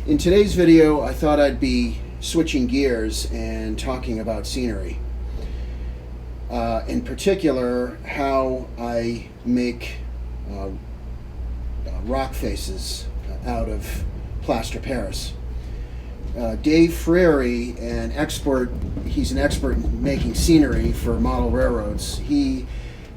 In today's video, I thought I'd be switching gears and talking about scenery. In particular, how I make rock faces out of Plaster Paris. Dave Frary, he's an expert in making scenery for model railroads. He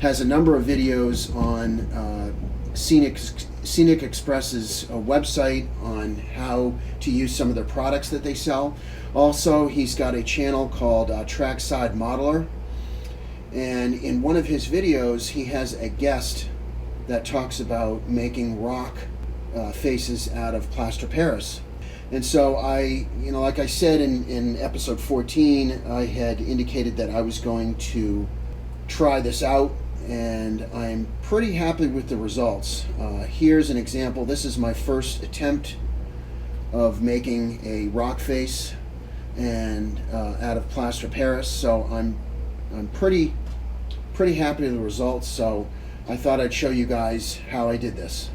has a number of videos on Scenic Express's website on how to use some of their products that they sell. Also, he's got a channel called Trackside Modeler, and in one of his videos he has a guest that talks about making rock faces out of Plaster Paris. And so like I said in episode 14, I had indicated that I was going to try this out, and I'm pretty happy with the results. Here's an example. This is my first attempt of making a rock face and out of Plaster Paris, so I'm pretty happy with the results. So I thought I'd show you guys how I did this.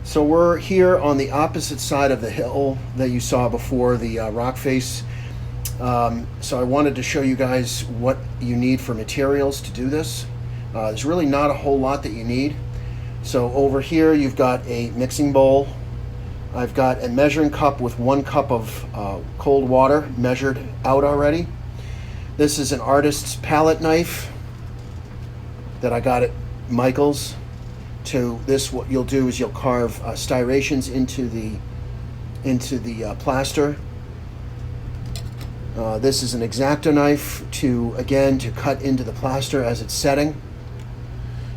So we're here on the opposite side of the hill that you saw before, the rock face. So I wanted to show you guys what you need for materials to do this. There's really not a whole lot that you need. So over here you've got a mixing bowl. I've got a measuring cup with 1 cup of cold water measured out already. This is an artist's palette knife that I got at Michael's. To this, what you'll do is you'll carve striations into the plaster. This is an X-Acto knife to cut into the plaster as it's setting.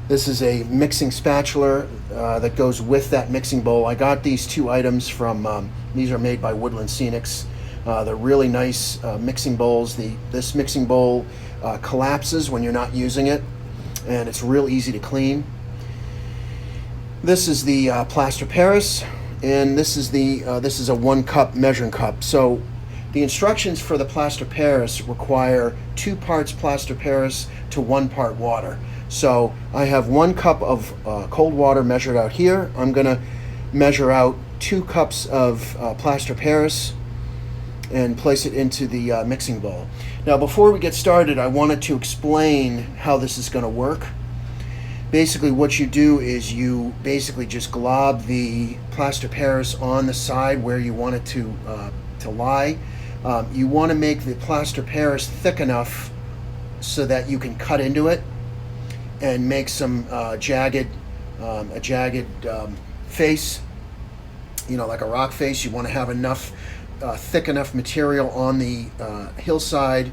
This is a mixing spatula that goes with that mixing bowl. I got these 2 items from, these are made by Woodland Scenics. They're really nice mixing bowls. This mixing bowl collapses when you're not using it, and it's real easy to clean. This is the Plaster Paris, and this is a 1 cup measuring cup. So the instructions for the Plaster Paris require 2 parts Plaster Paris to 1 part water. So I have 1 cup of cold water measured out here. I'm gonna measure out 2 cups of Plaster Paris and place it into the mixing bowl. Now, before we get started, I wanted to explain how this is gonna work. Basically, what you do is you basically just glob the Plaster Paris on the side where you want it to lie. You want to make the Plaster Paris thick enough so that you can cut into it and make some jagged face, like a rock face. You want to have enough thick enough material on the hillside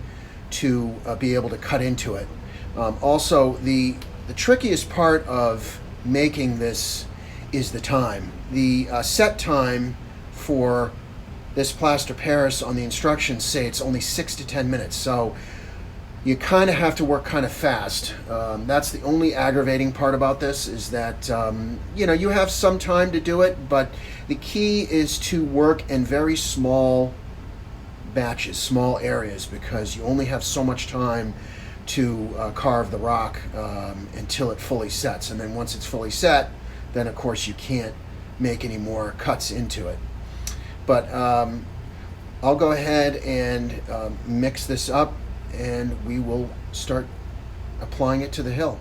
to be able to cut into it. Also, the trickiest part of making this is the time. The set time for this Plaster Paris on the instructions say it's only 6 to 10 minutes, so you kind of have to work kind of fast. That's the only aggravating part about this, is that you have some time to do it, but the key is to work in very small batches, small areas, because you only have so much time to carve the rock until it fully sets. And then once it's fully set, then of course you can't make any more cuts into it. But I'll go ahead and mix this up, and we will start applying it to the hill.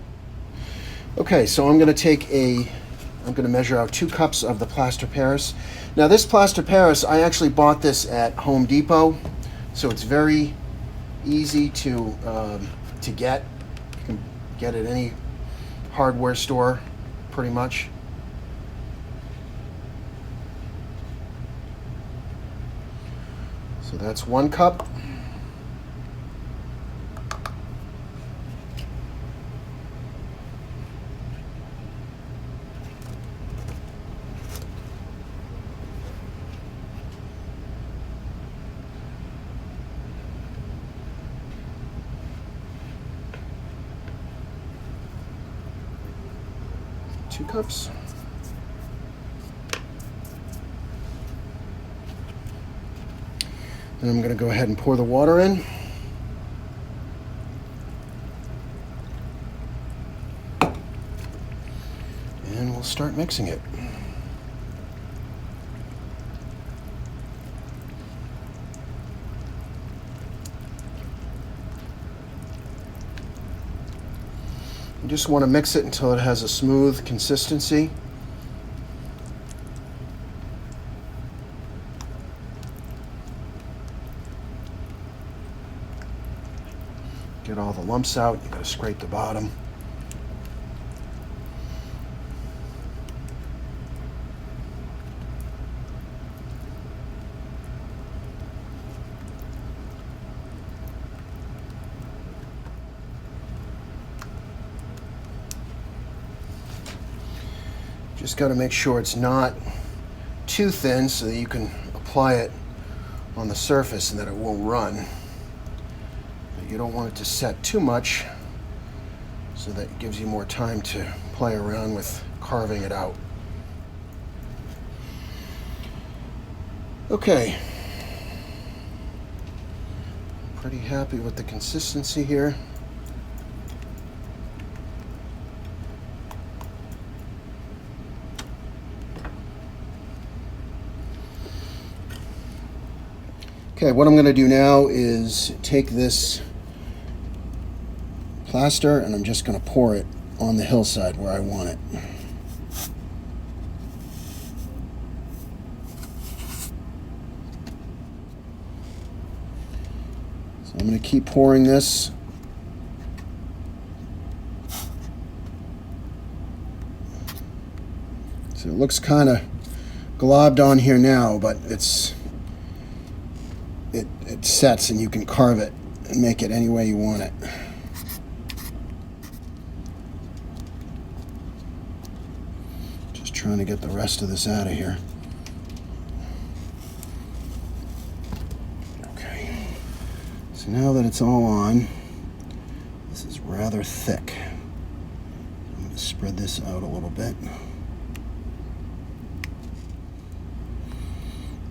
Okay, so I'm going to measure out 2 cups of the Plaster Paris. Now, this Plaster Paris, I actually bought this at Home Depot, so it's very easy to get. You can get it at any hardware store, pretty much. So that's 1 cup. Two cups. And I'm going to go ahead and pour the water in. And we'll start mixing it. You just want to mix it until it has a smooth consistency. Get all the lumps out. You got to scrape the bottom. Just got to make sure it's not too thin so that you can apply it on the surface and that it won't run. You don't want it to set too much so that it gives you more time to play around with carving it out. Okay. Pretty happy with the consistency here. Okay, what I'm going to do now is take this plaster and I'm just going to pour it on the hillside where I want it. So I'm going to keep pouring this. So it looks kind of globbed on here now, but it sets and you can carve it and make it any way you want it. Just trying to get the rest of this out of here. Okay. So now that it's all on, this is rather thick. I'm going to spread this out a little bit.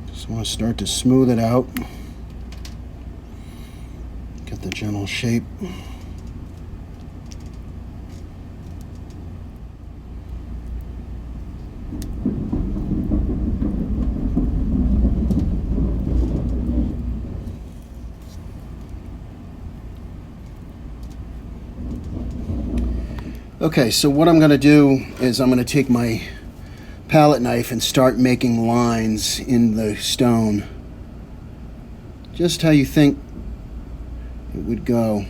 Just want to start to smooth it out. Get the general shape. Okay, so what I'm going to do is I'm going to take my palette knife and start making lines in the stone. Just how you think it would go.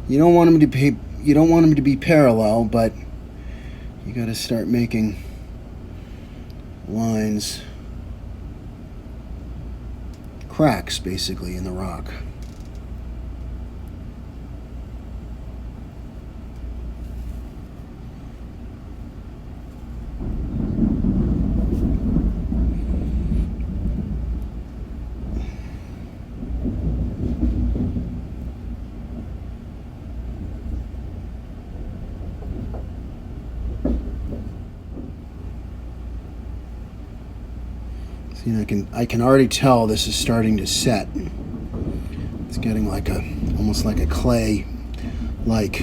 You don't want them to be parallel, but you got to start making lines, cracks basically in the rock. See, I can already tell this is starting to set. It's getting like almost like a clay like.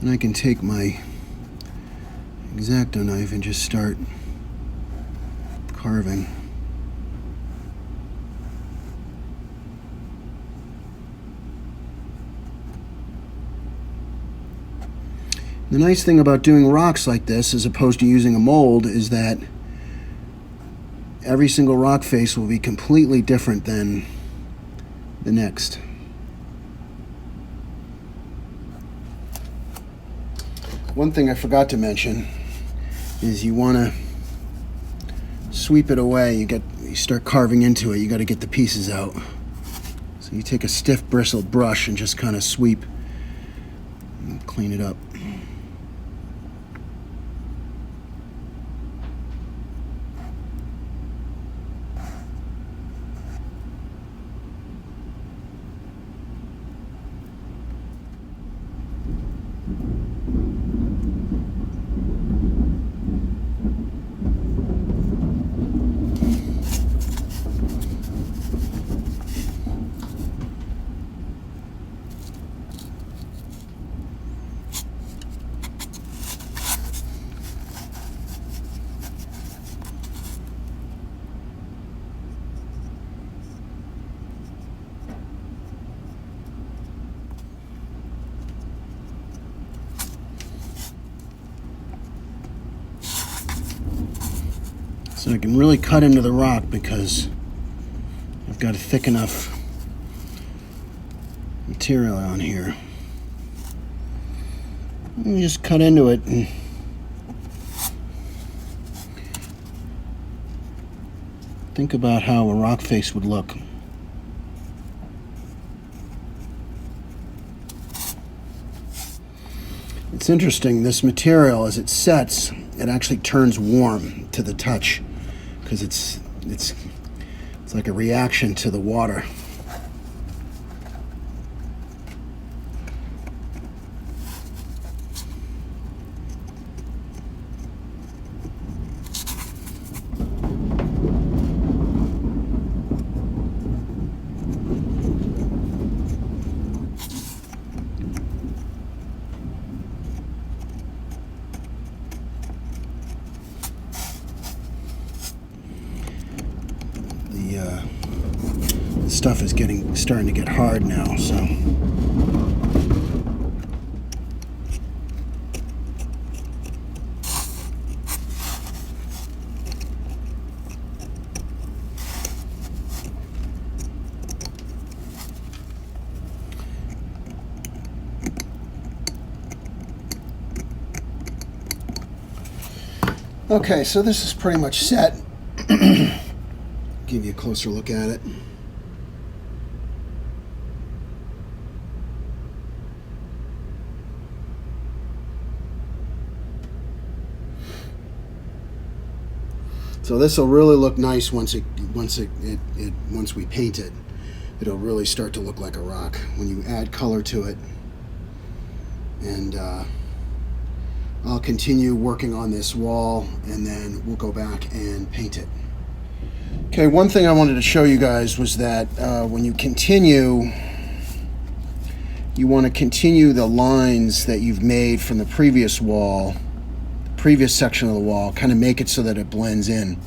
And I can take my X-Acto knife and just start carving. The nice thing about doing rocks like this as opposed to using a mold is that every single rock face will be completely different than the next. One thing I forgot to mention is you want to sweep it away. You start carving into it, you got to get the pieces out. So you take a stiff bristled brush and just kind of sweep and clean it up. So I can really cut into the rock because I've got a thick enough material on here. And just cut into it and think about how a rock face would look. It's interesting, this material, as it sets, it actually turns warm to the touch because it's like a reaction to the water. The stuff is starting to get hard now, so okay, so this is pretty much set. Give you a closer look at it. So this will really look nice once we paint it. It'll really start to look like a rock when you add color to it. And I'll continue working on this wall, and then we'll go back and paint it. Okay, one thing I wanted to show you guys was that when you continue, you want to continue the lines that you've made from the previous wall, previous section of the wall, kind of make it so that it blends in.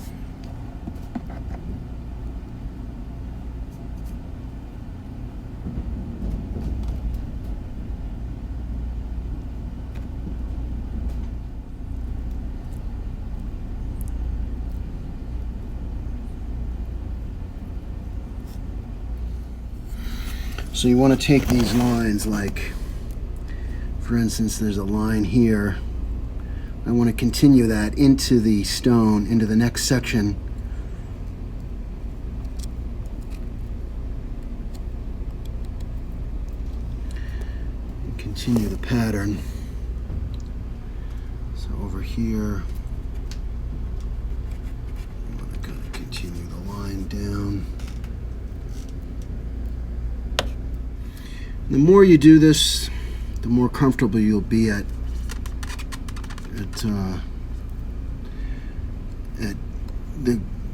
So you want to take these lines, like, for instance, there's a line here. I want to continue that into the stone, into the next section. And continue the pattern. So over here, I'm going to kind of continue the line down. The more you do this, the more comfortable you'll be at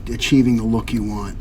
achieving the look you want.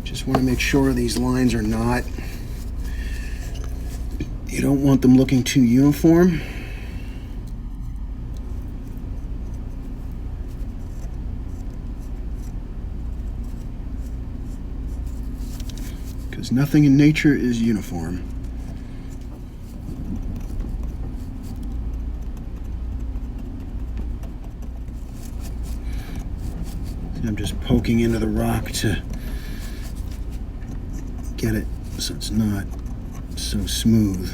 Just want to make sure these lines are not, you don't want them looking too uniform. Because nothing in nature is uniform. I'm just poking into the rock to get it so it's not so smooth.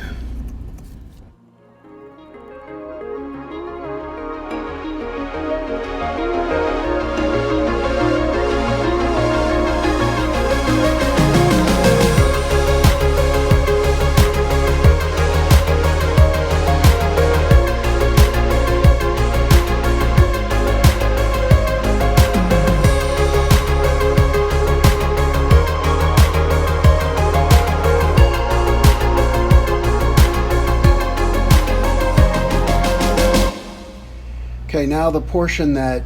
Okay, now the portion that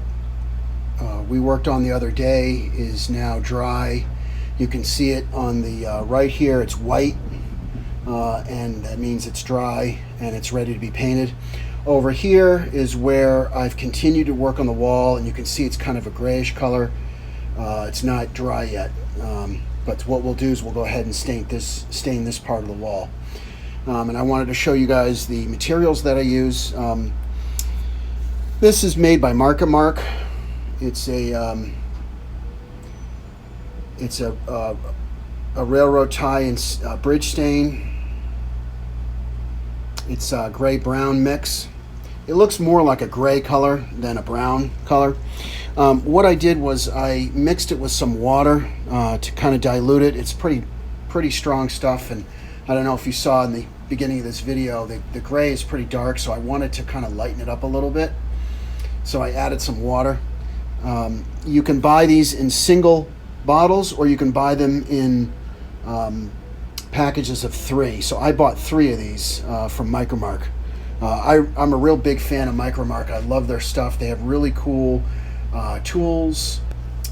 we worked on the other day is now dry. You can see it on the right here. It's white, and that means it's dry and it's ready to be painted. Over here is where I've continued to work on the wall, and you can see it's kind of a grayish color. It's not dry yet, but what we'll do is we'll go ahead and stain this part of the wall. And I wanted to show you guys the materials that I use. This is made by Market Mark. It's a railroad tie and bridge stain. It's a gray-brown mix. It looks more like a gray color than a brown color. What I did was I mixed it with some water to kind of dilute it. It's pretty strong stuff, and I don't know if you saw in the beginning of this video, the gray is pretty dark, so I wanted to kind of lighten it up a little bit. So I added some water. You can buy these in single bottles, or you can buy them in packages of 3. So I bought 3 of these from Micro Mark. I'm a real big fan of Micro Mark. I love their stuff. They have really cool tools,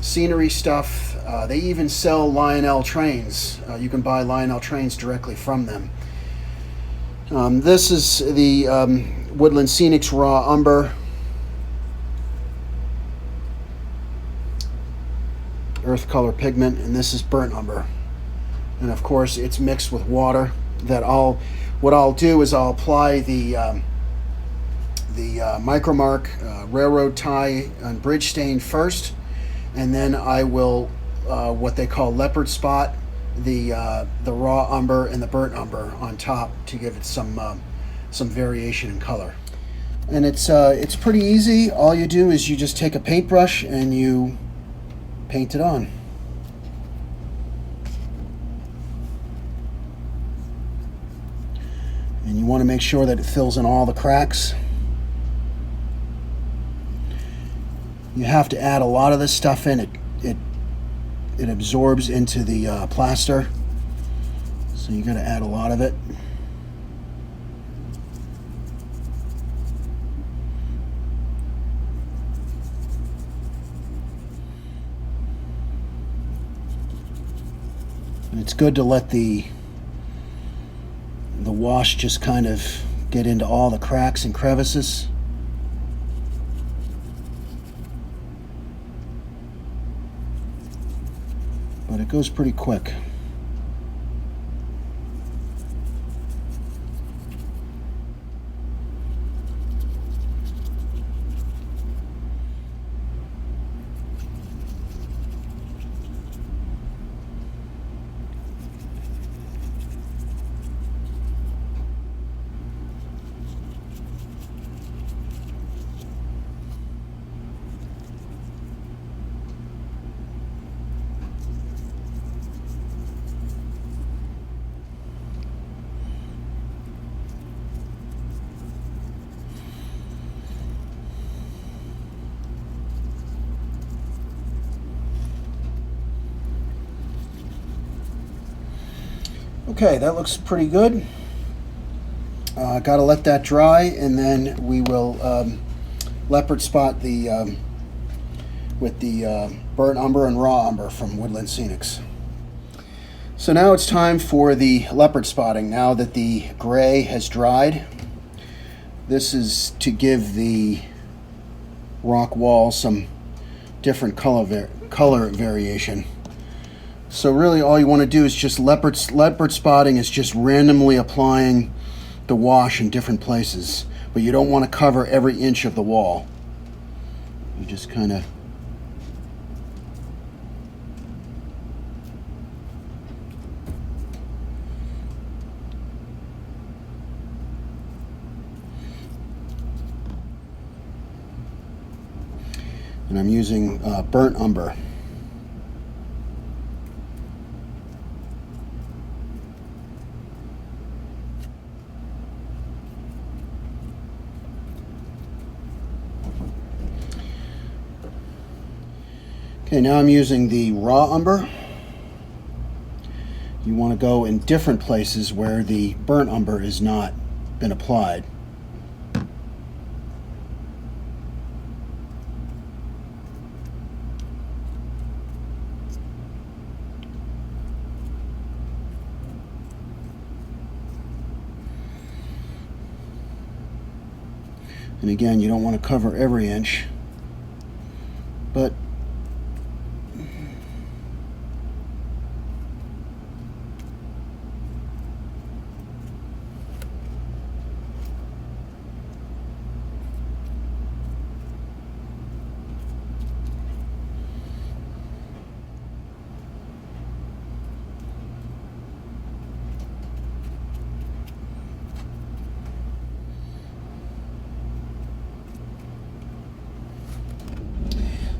scenery stuff. They even sell Lionel trains. You can buy Lionel trains directly from them. This is the Woodland Scenics Raw Umber. Earth color pigment, and this is burnt umber. And of course it's mixed with water. What I'll do is I'll apply the Micro Mark railroad tie and bridge stain first, and then I will what they call leopard spot the raw umber and the burnt umber on top to give it some variation in color. And it's pretty easy. All you do is you just take a paintbrush and you paint it on. And you want to make sure that it fills in all the cracks. You have to add a lot of this stuff in. It absorbs into the plaster, so you got to add a lot of it. And it's good to let the wash just kind of get into all the cracks and crevices. But it goes pretty quick. Okay, that looks pretty good. Got to let that dry, and then we will leopard spot with the burnt umber and raw umber from Woodland Scenics. So now it's time for the leopard spotting. Now that the gray has dried, this is to give the rock wall some different color variation. So really all you want to do is just leopard spotting is just randomly applying the wash in different places, but you don't want to cover every inch of the wall. You just kind of and I'm using burnt umber. Okay, now I'm using the raw umber. You want to go in different places where the burnt umber has not been applied. And again, you don't want to cover every inch, but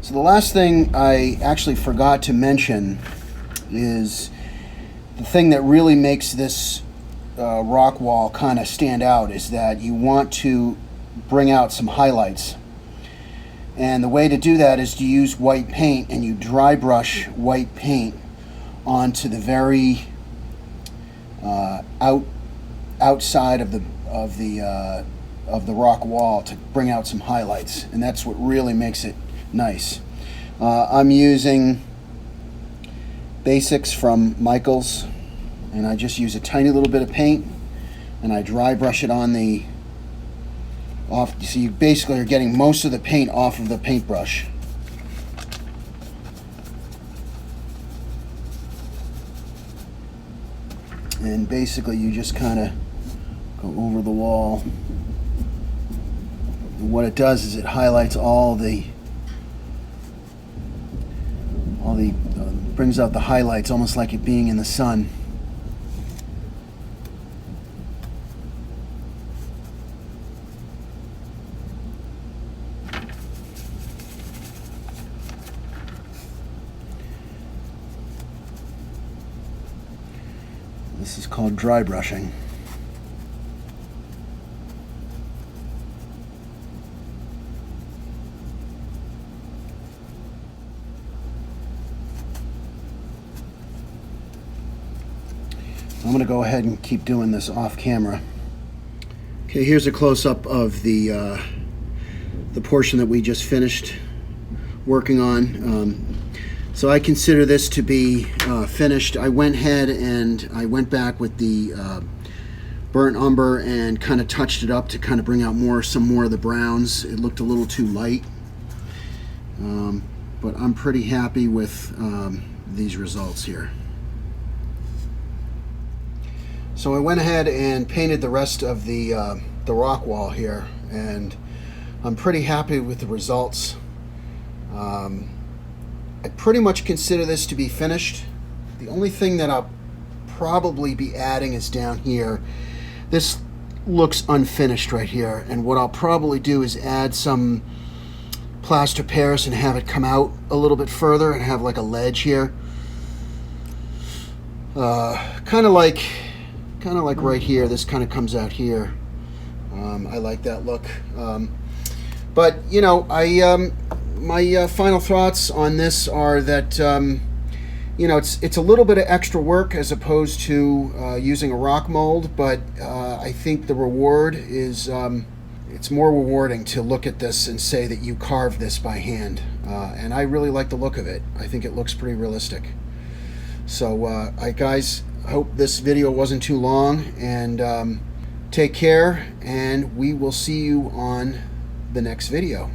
so the last thing I actually forgot to mention is the thing that really makes this rock wall kind of stand out is that you want to bring out some highlights. And the way to do that is to use white paint, and you dry brush white paint onto the very outside of the rock wall to bring out some highlights, and that's what really makes it nice. I'm using basics from Michaels, and I just use a tiny little bit of paint and I dry brush it on the off. So you basically are getting most of the paint off of the paintbrush. And basically you just kind of go over the wall. And what it does is it highlights brings out the highlights, almost like it being in the sun. This is called dry brushing. I'm going to go ahead and keep doing this off camera. Okay, here's a close-up of the portion that we just finished working on. So I consider this to be finished. I went ahead and I went back with the burnt umber and kind of touched it up to kind of bring out some more of the browns. It looked a little too light, but I'm pretty happy with these results here. So I went ahead and painted the rest of the rock wall here, and I'm pretty happy with the results. I pretty much consider this to be finished. The only thing that I'll probably be adding is down here. This looks unfinished right here, and what I'll probably do is add some Plaster Paris and have it come out a little bit further and have like a ledge here. Kind of like right here. This kind of comes out here. I like that look. But you know, my final thoughts on this are that you know, it's a little bit of extra work as opposed to using a rock mold, but I think the reward is it's more rewarding to look at this and say that you carved this by hand, and I really like the look of it. I think it looks pretty realistic. So guys, I hope this video wasn't too long, and take care, and we will see you on the next video.